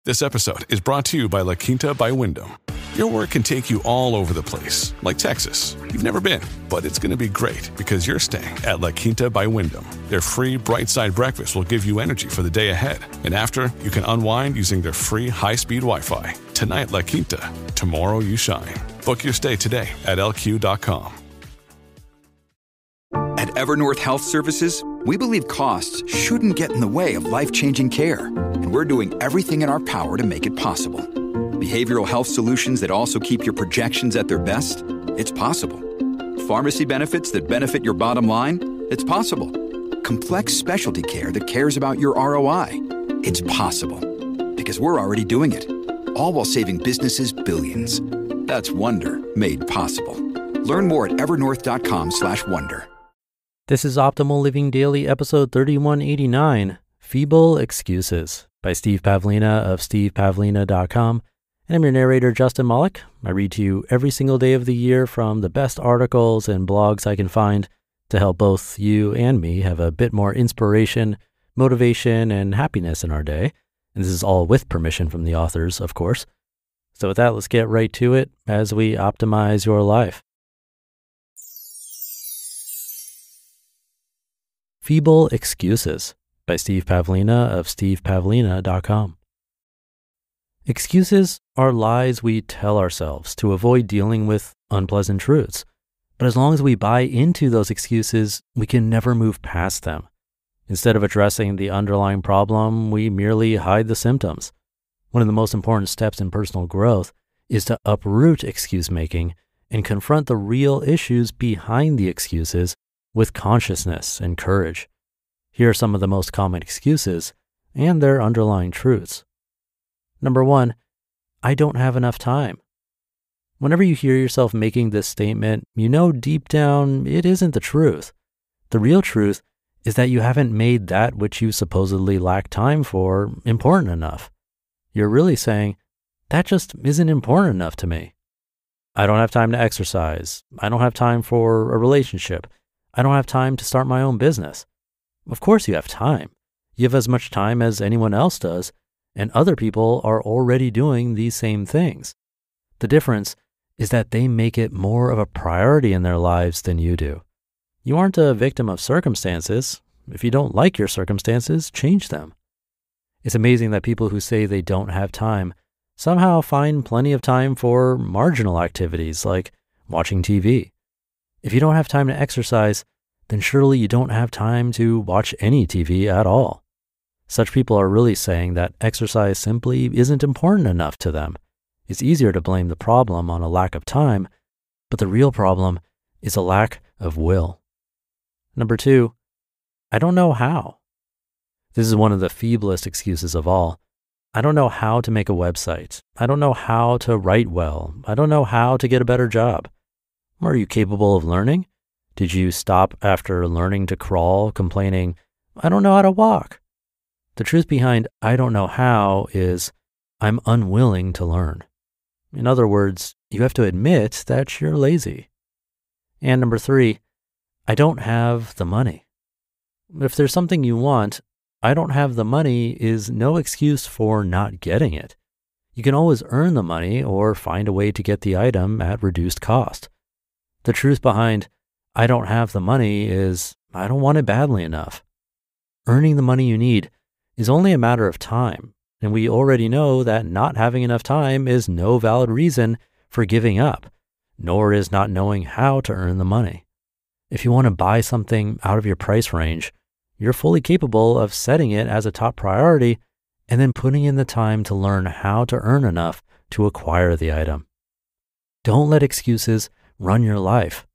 This episode is brought to you by La Quinta by Wyndham. Your work can take you all over the place, like Texas. You've never been, but it's going to be great because you're staying at La Quinta by Wyndham. Their free Bright Side breakfast will give you energy for the day ahead. And after, you can unwind using their free high-speed Wi-Fi. Tonight, La Quinta. Tomorrow, you shine. Book your stay today at lq.com. At Evernorth Health Services, we believe costs shouldn't get in the way of life-changing care, and we're doing everything in our power to make it possible. Behavioral health solutions that also keep your projections at their best? It's possible. Pharmacy benefits that benefit your bottom line? It's possible. Complex specialty care that cares about your ROI? It's possible. Because we're already doing it. All while saving businesses billions. That's Wonder made possible. Learn more at evernorth.com/wonder. This is Optimal Living Daily, episode 3189, Feeble Excuses, by Steve Pavlina of stevepavlina.com. And I'm your narrator, Justin Malik. I read to you every single day of the year from the best articles and blogs I can find to help both you and me have a bit more inspiration, motivation, and happiness in our day. And this is all with permission from the authors, of course. So with that, let's get right to it as we optimize your life. Feeble Excuses, by Steve Pavlina of stevepavlina.com. Excuses are lies we tell ourselves to avoid dealing with unpleasant truths. But as long as we buy into those excuses, we can never move past them. Instead of addressing the underlying problem, we merely hide the symptoms. One of the most important steps in personal growth is to uproot excuse making and confront the real issues behind the excuses with consciousness and courage. Here are some of the most common excuses and their underlying truths. Number 1, I don't have enough time. Whenever you hear yourself making this statement, you know deep down it isn't the truth. The real truth is that you haven't made that which you supposedly lack time for important enough. You're really saying, that just isn't important enough to me. I don't have time to exercise. I don't have time for a relationship. I don't have time to start my own business. Of course you have time. You have as much time as anyone else does, and other people are already doing these same things. The difference is that they make it more of a priority in their lives than you do. You aren't a victim of circumstances. If you don't like your circumstances, change them. It's amazing that people who say they don't have time somehow find plenty of time for marginal activities like watching TV. If you don't have time to exercise, then surely you don't have time to watch any TV at all. Such people are really saying that exercise simply isn't important enough to them. It's easier to blame the problem on a lack of time, but the real problem is a lack of will. Number 2, I don't know how. This is one of the feeblest excuses of all. I don't know how to make a website. I don't know how to write well. I don't know how to get a better job. Are you capable of learning? Did you stop after learning to crawl, complaining, I don't know how to walk? The truth behind I don't know how is I'm unwilling to learn. In other words, you have to admit that you're lazy. And number 3, I don't have the money. If there's something you want, I don't have the money is no excuse for not getting it. You can always earn the money or find a way to get the item at reduced cost. The truth behind I don't have the money is I don't want it badly enough. Earning the money you need is only a matter of time, and we already know that not having enough time is no valid reason for giving up, nor is not knowing how to earn the money. If you want to buy something out of your price range, you're fully capable of setting it as a top priority and then putting in the time to learn how to earn enough to acquire the item. Don't let excuses run your life.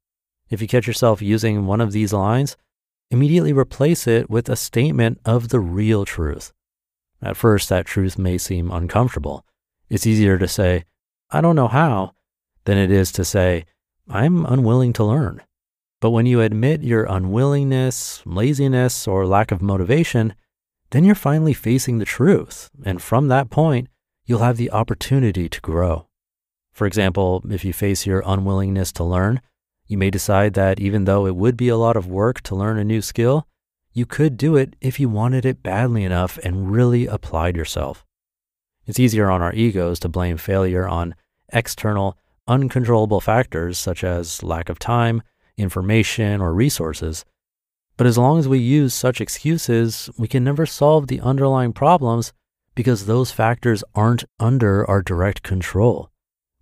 If you catch yourself using one of these lines, immediately replace it with a statement of the real truth. At first, that truth may seem uncomfortable. It's easier to say, I don't know how, than it is to say, I'm unwilling to learn. But when you admit your unwillingness, laziness, or lack of motivation, then you're finally facing the truth. And from that point, you'll have the opportunity to grow. For example, if you face your unwillingness to learn, you may decide that even though it would be a lot of work to learn a new skill, you could do it if you wanted it badly enough and really applied yourself. It's easier on our egos to blame failure on external, uncontrollable factors such as lack of time, information, or resources. But as long as we use such excuses, we can never solve the underlying problems because those factors aren't under our direct control.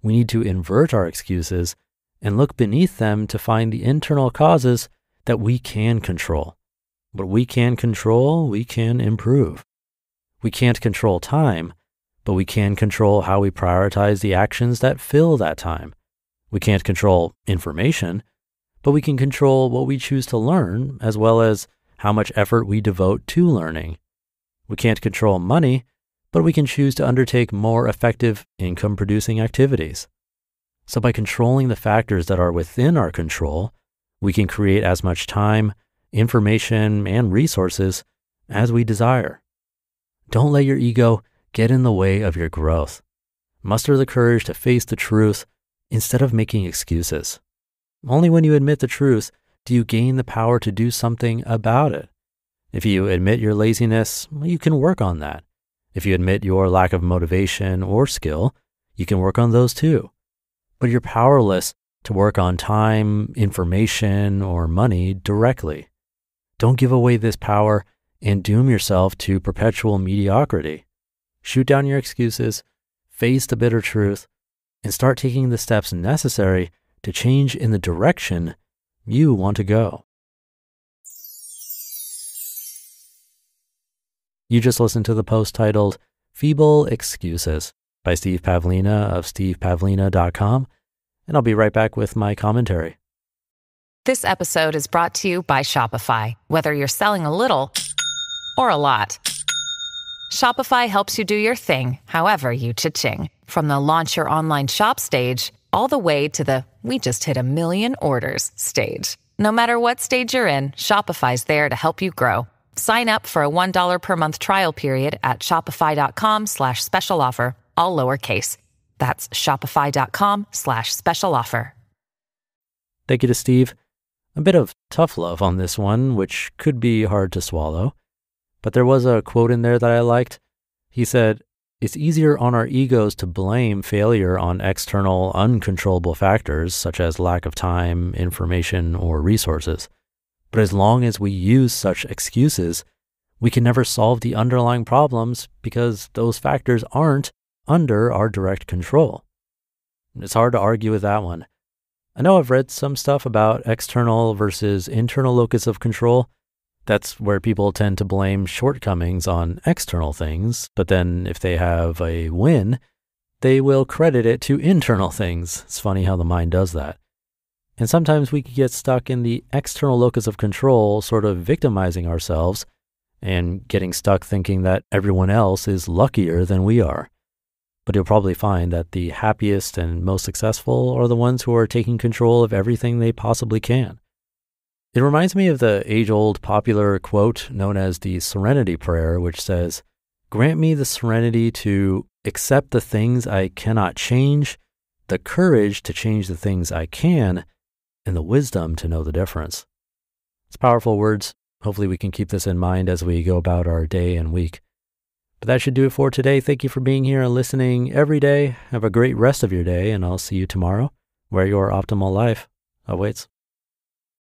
We need to invert our excuses and look beneath them to find the internal causes that we can control. What we can control, we can improve. We can't control time, but we can control how we prioritize the actions that fill that time. We can't control information, but we can control what we choose to learn as well as how much effort we devote to learning. We can't control money, but we can choose to undertake more effective income-producing activities. So by controlling the factors that are within our control, we can create as much time, information, and resources as we desire. Don't let your ego get in the way of your growth. Muster the courage to face the truth instead of making excuses. Only when you admit the truth do you gain the power to do something about it. If you admit your laziness, you can work on that. If you admit your lack of motivation or skill, you can work on those too. But you're powerless to work on time, information, or money directly. Don't give away this power and doom yourself to perpetual mediocrity. Shoot down your excuses, face the bitter truth, and start taking the steps necessary to change in the direction you want to go. You just listened to the post titled Feeble Excuses by Steve Pavlina of stevepavlina.com, and I'll be right back with my commentary. This episode is brought to you by Shopify. Whether you're selling a little or a lot, Shopify helps you do your thing, however you cha-ching. From the launch your online shop stage, all the way to the we just hit 1 million orders stage. No matter what stage you're in, Shopify's there to help you grow. Sign up for a $1 per month trial period at shopify.com/special offer, all lowercase. That's shopify.com/special offer. Thank you to Steve. A bit of tough love on this one, which could be hard to swallow. But there was a quote in there that I liked. He said, "It's easier on our egos to blame failure on external, uncontrollable factors such as lack of time, information, or resources. But as long as we use such excuses, we can never solve the underlying problems because those factors aren't under our direct control." It's hard to argue with that one. I know I've read some stuff about external versus internal locus of control. That's where people tend to blame shortcomings on external things, but then if they have a win, they will credit it to internal things. It's funny how the mind does that. And sometimes we can get stuck in the external locus of control, sort of victimizing ourselves and getting stuck thinking that everyone else is luckier than we are. But you'll probably find that the happiest and most successful are the ones who are taking control of everything they possibly can. It reminds me of the age-old popular quote known as the Serenity Prayer, which says, "Grant me the serenity to accept the things I cannot change, the courage to change the things I can, and the wisdom to know the difference." It's powerful words. Hopefully we can keep this in mind as we go about our day and week. But that should do it for today. Thank you for being here and listening every day. Have a great rest of your day, and I'll see you tomorrow where your optimal life awaits.